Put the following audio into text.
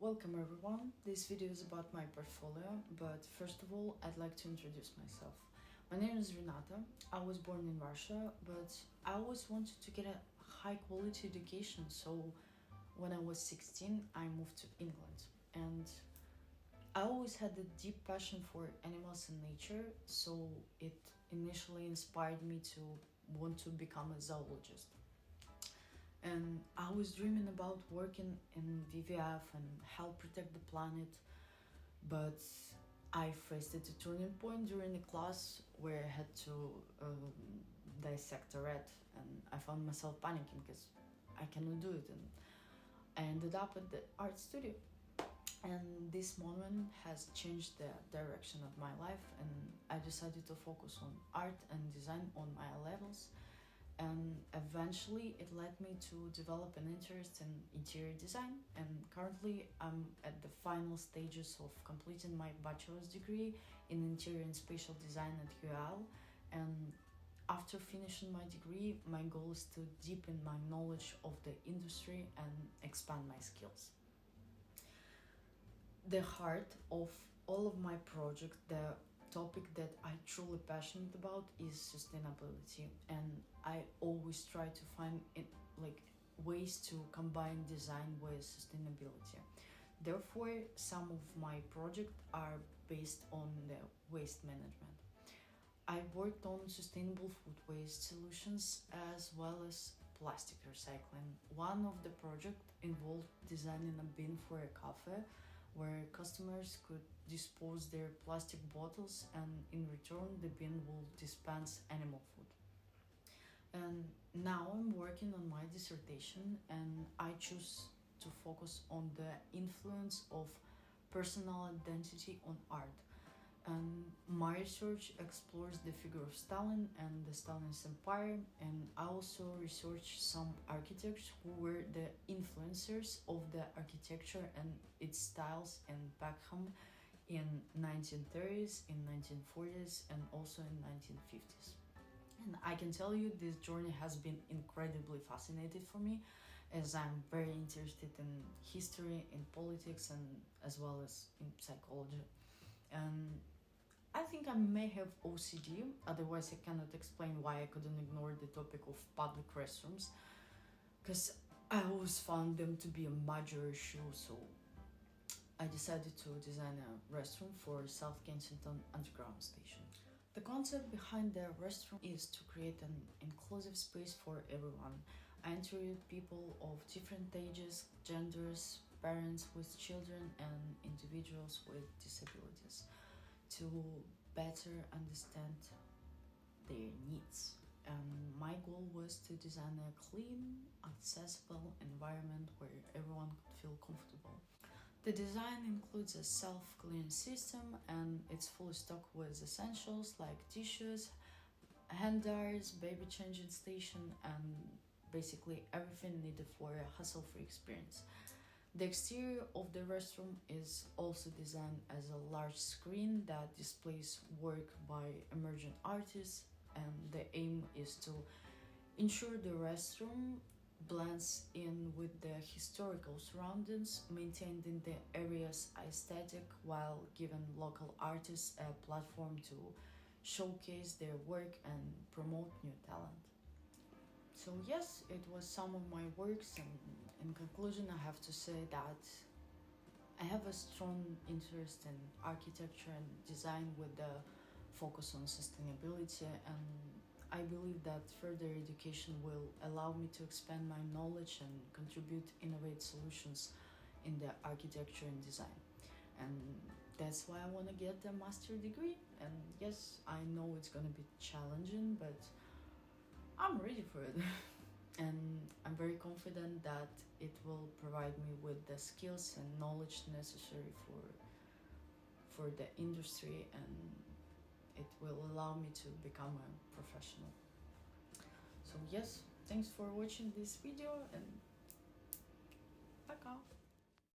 Welcome everyone. This video is about my portfolio, but first of all, I'd like to introduce myself. My name is Renata. I was born in Russia, but I always wanted to get a high quality education, so when I was 16, I moved to England. And I always had a deep passion for animals and nature, so it initially inspired me to want to become a zoologist. And I was dreaming about working in WWF and help protect the planet, but I faced a turning point during the class where I had to dissect a rat, and I found myself panicking because I cannot do it, and I ended up at the art studio. And this moment has changed the direction of my life, and I decided to focus on art and design on my levels. And eventually it led me to develop an interest in interior design, and currently I'm at the final stages of completing my bachelor's degree in interior and spatial design at UL. And after finishing my degree, my goal is to deepen my knowledge of the industry and expand my skills. The heart of all of my projects, the topic that I truly passionate about is sustainability, and I always try to find ways to combine design with sustainability. Therefore, some of my projects are based on the waste management. I worked on sustainable food waste solutions as well as plastic recycling. One of the projects involved designing a bin for a cafe where customers could dispose their plastic bottles, and in return the bin will dispense animal food. And now I'm working on my dissertation, and I choose to focus on the influence of personal identity on art. And my research explores the figure of Stalin and the Stalinist empire, and I also research some architects who were the influencers of the architecture and its styles in Peckham in 1930s, in 1940s, and also in 1950s. And I can tell you this journey has been incredibly fascinating for me, as I'm very interested in history, in politics, and as well as in psychology. And I think I may have OCD, otherwise I cannot explain why I couldn't ignore the topic of public restrooms, because I always found them to be a major issue, so I decided to design a restroom for South Kensington Underground Station. The concept behind the restroom is to create an inclusive space for everyone. I interviewed people of different ages, genders, parents with children, and individuals with disabilities to better understand their needs. And my goal was to design a clean, accessible environment where everyone could feel comfortable. The design includes a self-cleaning system, and it's fully stocked with essentials like tissues, hand dryers, baby changing station, and basically everything needed for a hassle-free experience. The exterior of the restroom is also designed as a large screen that displays work by emerging artists, and the aim is to ensure the restroom blends in with the historical surroundings, maintaining the area's aesthetic while giving local artists a platform to showcase their work and promote new talent. So yes, it was some of my works, and in conclusion I have to say that I have a strong interest in architecture and design with the focus on sustainability, and I believe that further education will allow me to expand my knowledge and contribute innovative solutions in the architecture and design. And that's why I want to get a master's degree. And yes, I know it's going to be challenging, but I'm ready for it. And I'm very confident that it will provide me with the skills and knowledge necessary for the industry, and it will allow me to become a professional. So yes, thanks for watching this video, and пока!